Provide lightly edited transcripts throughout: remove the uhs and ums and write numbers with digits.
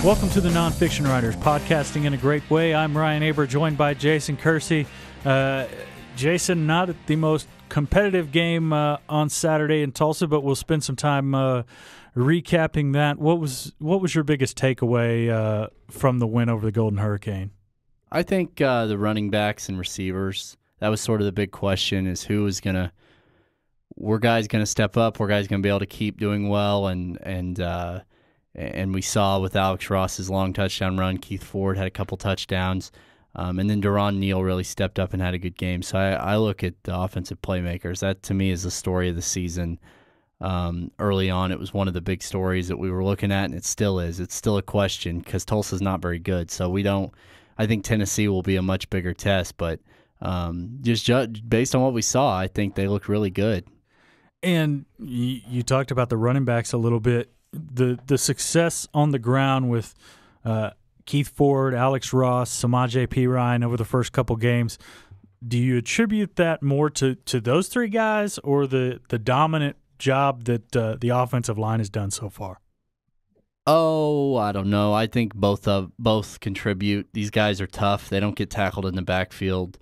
Welcome to the Nonfiction Writers, podcasting in a great way. I'm Ryan Aber, joined by Jason Kersey. Jason, not at the most competitive game on Saturday in Tulsa, but we'll spend some time recapping that. What was your biggest takeaway from the win over the Golden Hurricane? I think the running backs and receivers, that was sort of the big question, is were guys going to step up, were guys going to be able to keep doing well, and we saw with Alex Ross's long touchdown run, Keith Ford had a couple touchdowns, and then Duron Neal really stepped up and had a good game. So I look at the offensive playmakers. That, to me, is the story of the season. Early on, it was one of the big stories that we were looking at, and it still is. It's still a question because Tulsa's not very good. So I think Tennessee will be a much bigger test, but based on what we saw, I think they look really good. And you talked about the running backs a little bit. The success on the ground with Keith Ford, Alex Ross, Samaje Perine over the first couple games, do you attribute that more to those three guys or the dominant job that the offensive line has done so far? Oh, I don't know. I think both contribute. These guys are tough. They don't get tackled in the backfield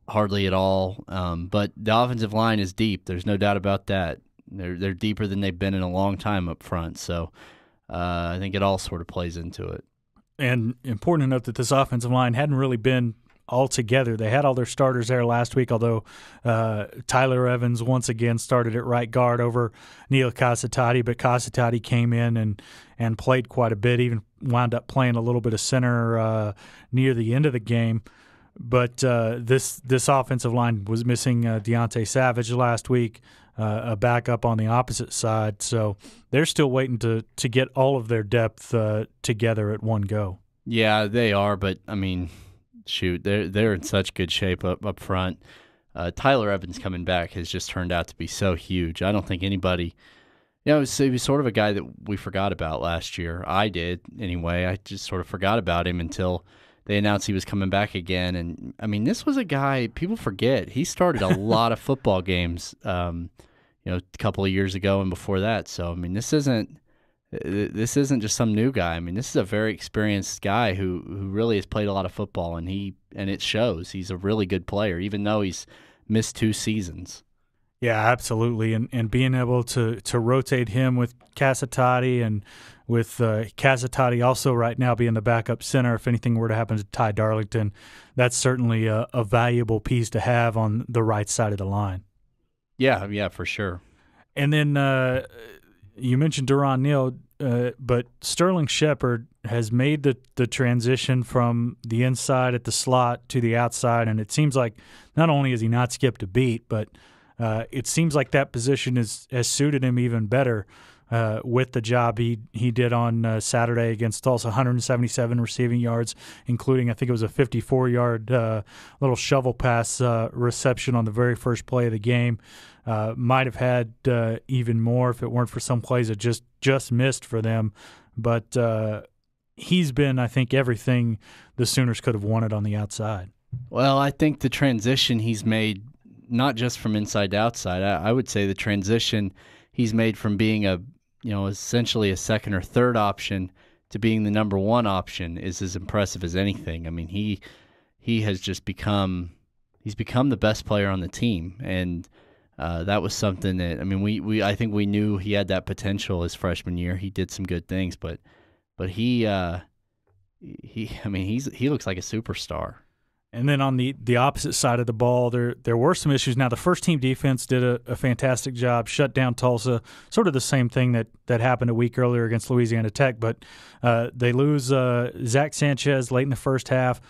hardly at all. But the offensive line is deep. There's no doubt about that. They're deeper than they've been in a long time up front. So I think it all sort of plays into it. And important to note that this offensive line hadn't really been all together. They had all their starters there last week, although Tyler Evans once again started at right guard over Neil Casatati, but Casatati came in and played quite a bit, even wound up playing a little bit of center near the end of the game. But this offensive line was missing Deontay Savage last week, a backup on the opposite side. So they're still waiting to get all of their depth together at one go. Yeah, they are. But, I mean, shoot, they're in such good shape up front. Tyler Evans coming back has just turned out to be so huge. I don't think anybody – he was sort of a guy that we forgot about last year. I did anyway. I just sort of forgot about him until – they announced he was coming back again. And, I mean, this was a guy people forget. He started a lot of football games, a couple of years ago and before that. So, I mean, this isn't just some new guy. I mean, this is a very experienced guy who really has played a lot of football, and it shows. He's a really good player, even though he's missed 2 seasons. Yeah, absolutely. And being able to rotate him with Casatati and with Casatati also right now being the backup center if anything were to happen to Ty Darlington, that's certainly a valuable piece to have on the right side of the line. Yeah, for sure. And then you mentioned Duron Neal, but Sterling Shepard has made the transition from the inside at the slot to the outside, and it seems like not only has he not skipped a beat, but it seems like that position has suited him even better with the job he did on Saturday against Tulsa, 177 receiving yards, including I think it was a 54-yard little shovel pass reception on the very first play of the game. Might have had even more if it weren't for some plays that just missed for them. But he's been, I think, everything the Sooners could have wanted on the outside. Well, I think the transition he's made, not just from inside to outside, I would say the transition he's made from being essentially a second or third option to being the number one option is as impressive as anything. I mean, he has just become the best player on the team, and that was something that, I mean, I think we knew he had that potential his freshman year. He did some good things, but he looks like a superstar. And then on the opposite side of the ball, there were some issues. Now, the first-team defense did a fantastic job, shut down Tulsa, sort of the same thing that happened a week earlier against Louisiana Tech. But they lose Zach Sanchez late in the first half,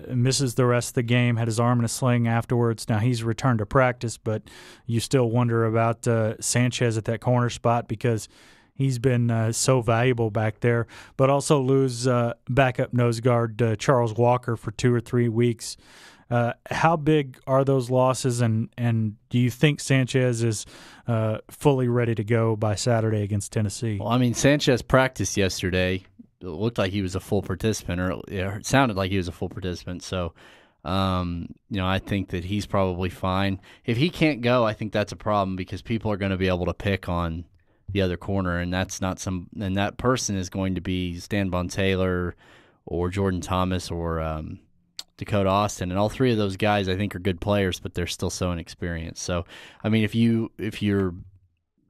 misses the rest of the game, had his arm in a sling afterwards. Now, he's returned to practice, but you still wonder about Sanchez at that corner spot because – he's been so valuable back there, but also lose backup nose guard Charles Walker for 2 or 3 weeks. How big are those losses, and do you think Sanchez is fully ready to go by Saturday against Tennessee? Well, I mean, Sanchez practiced yesterday. It looked like he was a full participant, or it sounded like he was a full participant. So, I think that he's probably fine. If he can't go, I think that's a problem because people are going to be able to pick on the other corner, and that's not and that person is going to be Stan Von Taylor or Jordan Thomas or Dakota Austin, and all three of those guys I think are good players, but they're still so inexperienced. So, I mean, if you're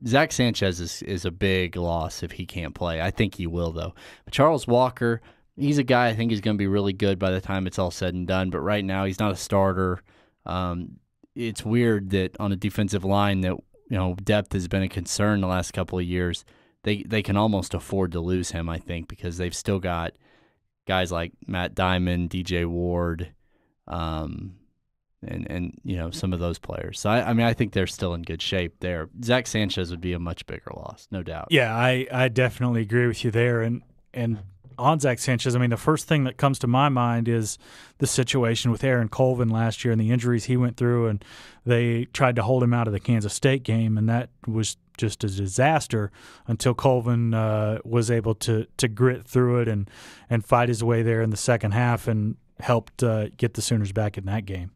Zach Sanchez is a big loss if he can't play. I think he will though. But Charles Walker, he's a guy I think is going to be really good by the time it's all said and done. But right now he's not a starter. It's weird that on a defensive line that depth has been a concern the last couple of years. They can almost afford to lose him, I think, because they've still got guys like Matt Diamond, DJ Ward, and some of those players. So I think they're still in good shape there. Zach Sanchez would be a much bigger loss, no doubt. Yeah, I definitely agree with you there. And on Zach Sanchez, I mean, the first thing that comes to my mind is the situation with Aaron Colvin last year and the injuries he went through, and they tried to hold him out of the Kansas State game, and that was just a disaster until Colvin was able to grit through it and fight his way there in the second half and helped get the Sooners back in that game.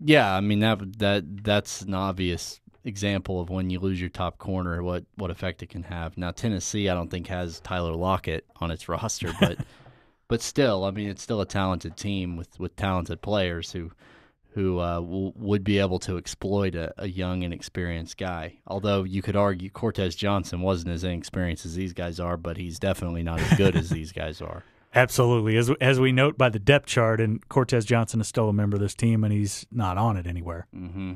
Yeah, I mean that's an obvious example of when you lose your top corner, what effect it can have. Now Tennessee, I don't think has Tyler Lockett on its roster, but still, I mean it's still a talented team with talented players who would be able to exploit a young and experienced guy. Although you could argue Cortez Johnson wasn't as inexperienced as these guys are, but he's definitely not as good as these guys are. Absolutely. As we note by the depth chart, and Cortez Johnson is still a member of this team, and he's not on it anywhere. Mm-hmm.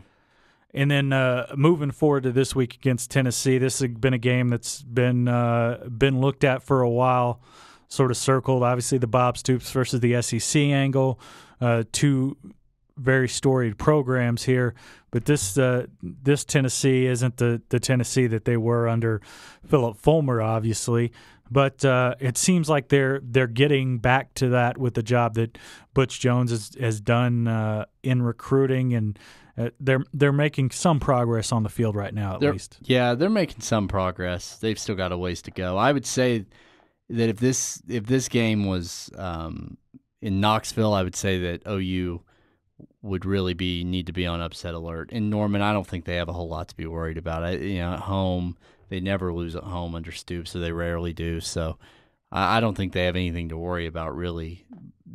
And then moving forward to this week against Tennessee, this has been a game that's been looked at for a while, sort of circled. Obviously, the Bob Stoops versus the SEC angle, two very storied programs here. But this Tennessee isn't the Tennessee that they were under Philip Fulmer, obviously. But it seems like they're getting back to that with the job that Butch Jones has done in recruiting, and they're making some progress on the field right now, at least. Yeah, they're making some progress. They've still got a ways to go. I would say that if this game was in Knoxville, I would say that OU would really need to be on upset alert. In Norman, I don't think they have a whole lot to be worried about. At home, they never lose at home under Stoops, so they rarely do. So I don't think they have anything to worry about really.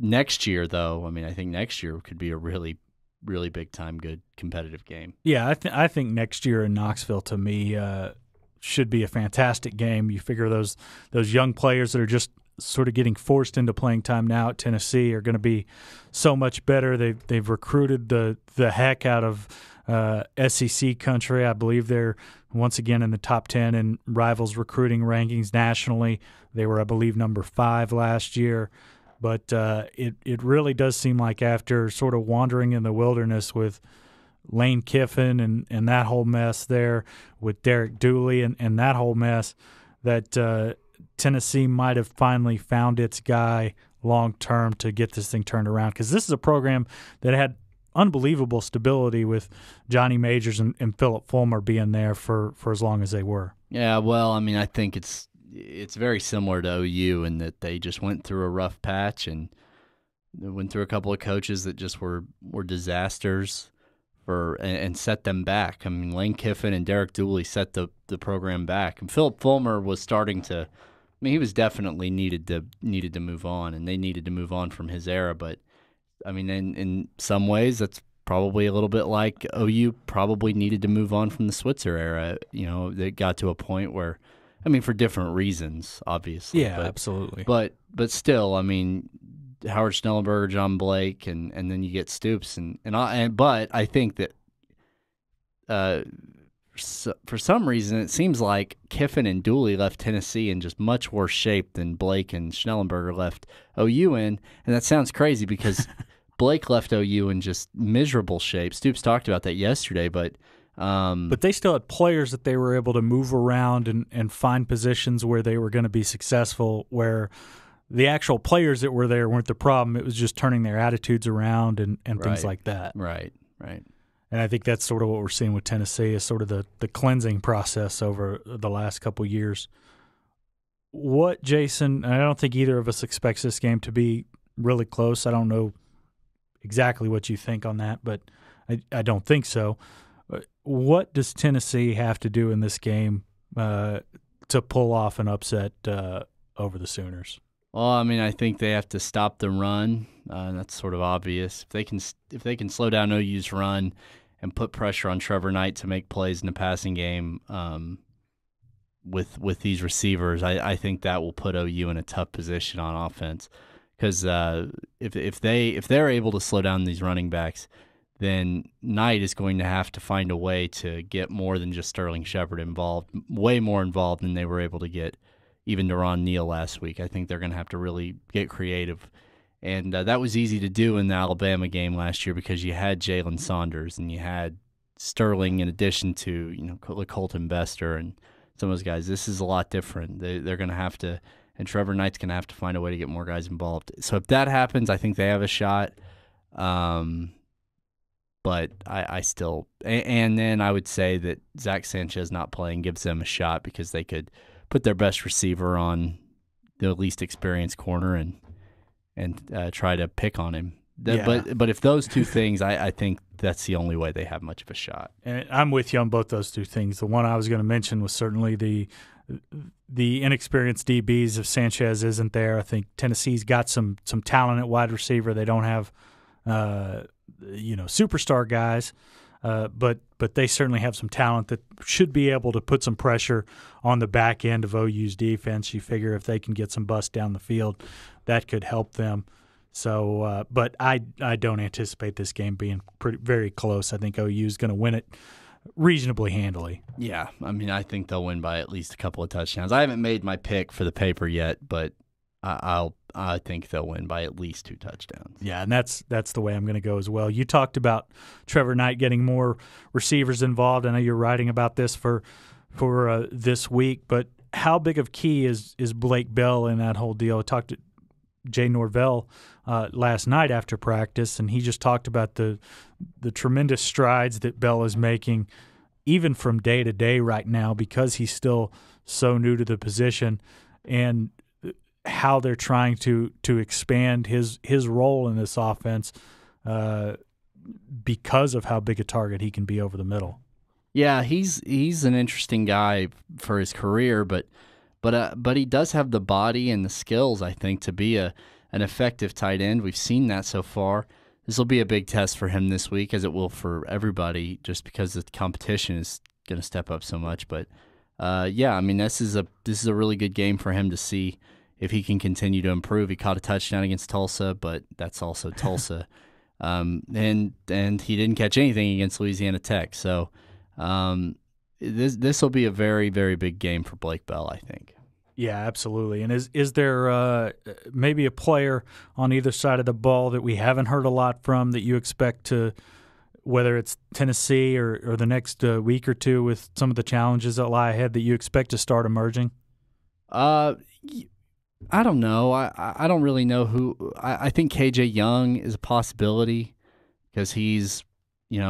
Next year, though, I mean, I think next year could be a really, really big time, good competitive game. Yeah, I think next year in Knoxville, to me, should be a fantastic game. You figure those young players that are just sort of getting forced into playing time now at Tennessee are going to be so much better. They've recruited the heck out of SEC country. I believe they're once again in the top 10 in Rivals recruiting rankings nationally. They were, I believe, number 5 last year. But it really does seem like after sort of wandering in the wilderness with Lane Kiffin and that whole mess there, with Derek Dooley and that whole mess, that Tennessee might have finally found its guy long-term to get this thing turned around. Because this is a program that had unbelievable stability with Johnny Majors and Philip Fulmer being there for as long as they were. Yeah, well, I mean, I think it's very similar to OU in that they just went through a rough patch and they went through a couple of coaches that just were disasters and set them back. I mean, Lane Kiffin and Derek Dooley set the program back, and Philip Fulmer was starting to. I mean, he was definitely needed to move on, and they needed to move on from his era. But I mean, in some ways, that's probably a little bit like OU probably needed to move on from the Switzer era. They got to a point where, I mean, for different reasons, obviously. Yeah, absolutely. But still, I mean, Howard Schnellenberger, John Blake, and then you get Stoops, but I think that for some reason it seems like Kiffin and Dooley left Tennessee in just much worse shape than Blake and Schnellenberger left OU in, and that sounds crazy because Blake left OU in just miserable shape. Stoops talked about that yesterday, but they still had players that they were able to move around and find positions where they were going to be successful, where the actual players that were there weren't the problem. It was just turning their attitudes around and things like that. Right. And I think that's sort of what we're seeing with Tennessee is sort of the cleansing process over the last couple of years. What, Jason, I don't think either of us expects this game to be really close. I don't know exactly what you think on that, but I don't think so. What does Tennessee have to do in this game to pull off an upset over the Sooners. Well, I mean, I think they have to stop the run. That's sort of obvious. If they can slow down OU's run and put pressure on Trevor Knight to make plays in the passing game with these receivers, I think that will put OU in a tough position on offense. Because if they're able to slow down these running backs, then Knight is going to have to find a way to get more than just Sterling Shepard involved, way more involved than they were able to get even Durron Neal last week. I think they're going to have to really get creative. And that was easy to do in the Alabama game last year because you had Jalen Saunders and you had Sterling in addition to Colton Bester and some of those guys. This is a lot different. They're going to have to, and Trevor Knight's going to have to find a way to get more guys involved. So if that happens, I think they have a shot. But I still, and then I would say that Zach Sanchez not playing gives them a shot because they could put their best receiver on the least experienced corner and try to pick on him. But if those two things, I think that's the only way they have much of a shot. And I'm with you on both those two things. The one I was going to mention was certainly the inexperienced DBs. If Sanchez isn't there, I think Tennessee's got some talent at wide receiver. They don't have superstar guys, but they certainly have some talent that should be able to put some pressure on the back end of OU's defense. You figure if they can get some busts down the field, that could help them. So, but I don't anticipate this game being very close. I think OU is going to win it reasonably handily. Yeah, I mean, I think they'll win by at least a couple of touchdowns. I haven't made my pick for the paper yet, but I think they'll win by at least 2 touchdowns. Yeah, and that's the way I'm going to go as well. You talked about Trevor Knight getting more receivers involved. I know you're writing about this for this week, but how big of key is Blake Bell in that whole deal? I talked to Jay Norvell last night after practice, and he just talked about the tremendous strides that Bell is making, even from day to day right now, because he's still so new to the position, and how they're trying to expand his role in this offense because of how big a target he can be over the middle. Yeah, he's an interesting guy for his career, but he does have the body and the skills, I think, to be an effective tight end. We've seen that so far. This will be a big test for him this week, as it will for everybody, just because the competition is going to step up so much. But yeah, I mean, this is a really good game for him to see if he can continue to improve. He caught a touchdown against Tulsa, but that's also Tulsa, and he didn't catch anything against Louisiana Tech. So this will be a very, very big game for Blake Bell, I think. Yeah, absolutely. And is there maybe a player on either side of the ball that we haven't heard a lot from that you expect to, whether it's Tennessee or the next week or two with some of the challenges that lie ahead, that you expect to start emerging? I don't know. I don't really know who. I think KJ Young is a possibility because he's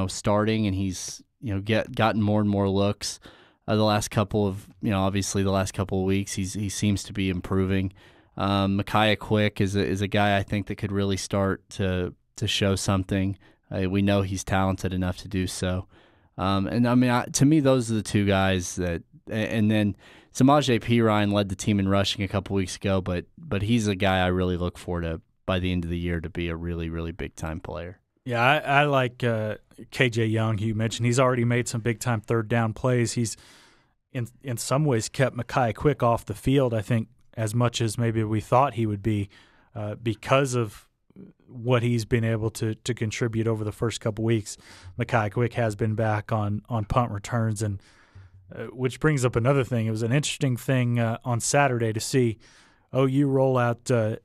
starting and he's gotten more and more looks the last couple of obviously the last couple of weeks. He seems to be improving. Micaiah Quick is a guy I think that could really start to show something. We know he's talented enough to do so. And I mean, to me, those are the two guys that. And then Samaje Perine led the team in rushing a couple weeks ago, but he's a guy I really look forward to by the end of the year to be a really, really big-time player. Yeah, I like KJ Young, who you mentioned. He's already made some big-time third-down plays. He's, in some ways, kept Micaiah Quick off the field, I think, as much as maybe we thought he would be because of what he's been able to contribute over the first couple weeks. Micaiah Quick has been back on punt returns, and which brings up another thing. It was an interesting thing on Saturday to see OU roll out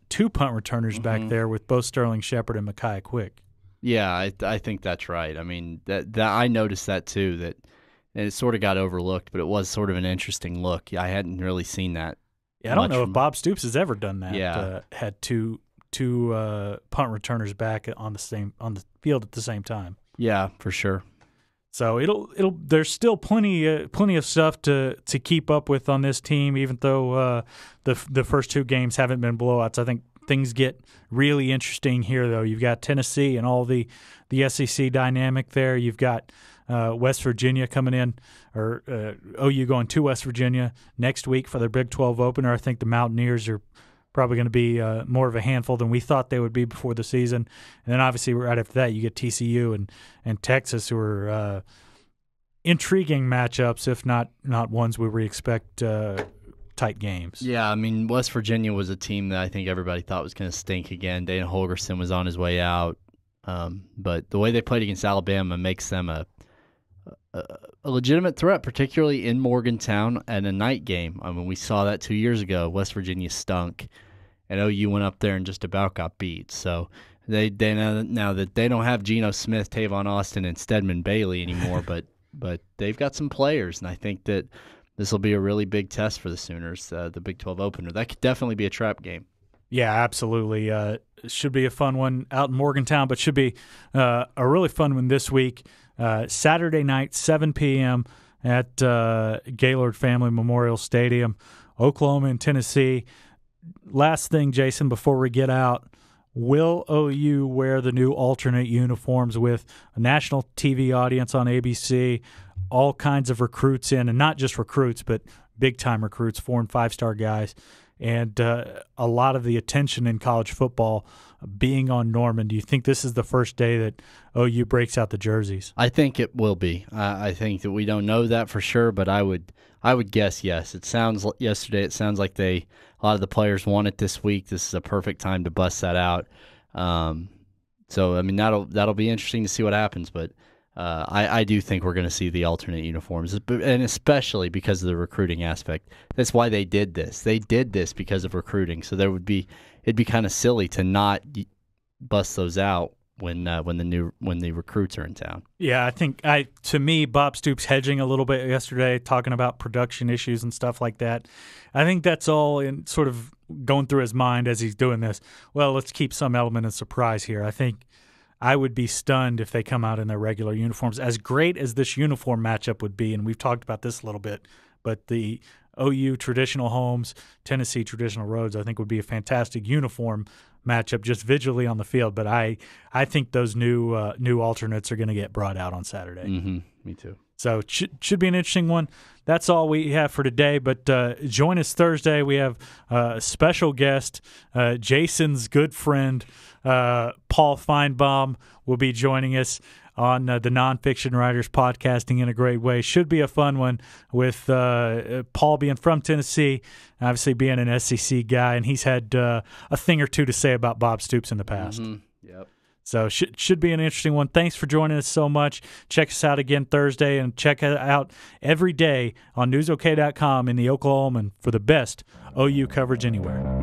2 punt returners back there with both Sterling Shepard and Micaiah Quick. Yeah, I think that's right. I mean, that I noticed that too, that and it sort of got overlooked, but it was sort of an interesting look. I hadn't really seen that. Yeah, I don't know if Bob Stoops has ever done that. Yeah. Had two punt returners back on the field at the same time. Yeah, for sure. So there's still plenty of stuff to keep up with on this team, even though the first 2 games haven't been blowouts. I think things get really interesting here, though. You've got Tennessee and all the SEC dynamic there. You've got West Virginia coming in, OU going to West Virginia next week for their Big 12 opener. I think the Mountaineers are probably going to be more of a handful than we thought they would be before the season. And then obviously right after that you get TCU and Texas, who are intriguing matchups, if not ones where we expect tight games. Yeah, I mean, West Virginia was a team that I think everybody thought was going to stink again. Dana Holgorsen was on his way out. But the way they played against Alabama makes them a legitimate threat, particularly in Morgantown at a night game. I mean, we saw that 2 years ago. West Virginia stunk, and OU went up there and just about got beat. So they now that they don't have Geno Smith, Tavon Austin, and Stedman Bailey anymore, but they've got some players, and I think that this will be a really big test for the Sooners, the Big 12 opener. That could definitely be a trap game. Yeah, absolutely. Should be a fun one out in Morgantown, but should be a really fun one this week. Saturday night, 7 p.m. at Gaylord Family Memorial Stadium, Oklahoma and Tennessee. Last thing, Jason, before we get out, will OU wear the new alternate uniforms with a national TV audience on ABC, all kinds of recruits in, and not just recruits, but big-time recruits, 4- and 5-star guys, and a lot of the attention in college football being on Norman? Do you think this is the first day that OU breaks out the jerseys? I think it will be. I think that we don't know that for sure, but I would guess yes. It sounds like a lot of the players want it this week. This is a perfect time to bust that out. So I mean that'll be interesting to see what happens, but I do think we're going to see the alternate uniforms, and especially because of the recruiting aspect. That's why they did this. They did this because of recruiting. So it'd be kind of silly to not bust those out when the recruits are in town. Yeah, I think to me, Bob Stoops hedging a little bit yesterday, talking about production issues and stuff like that. I think that's all in sort of going through his mind as he's doing this. Well, let's keep some element of surprise here. I think I would be stunned if they come out in their regular uniforms. As great as this uniform matchup would be, and we've talked about this a little bit, but the OU traditional homes, Tennessee traditional roads, I think would be a fantastic uniform matchup just visually on the field. But I think those new alternates are going to get brought out on Saturday. Mm-hmm. Me too. So it should be an interesting one. That's all we have for today, but join us Thursday. We have a special guest, Jason's good friend, Paul Feinbaum, will be joining us on the Nonfiction Writers Podcasting in a Great Way. Should be a fun one with Paul being from Tennessee, obviously being an SEC guy, and he's had a thing or two to say about Bob Stoops in the past. Mm-hmm. Yep. So should be an interesting one. Thanks for joining us so much. Check us out again Thursday, and check it out every day on newsok.com in the Oklahoman for the best OU coverage anywhere.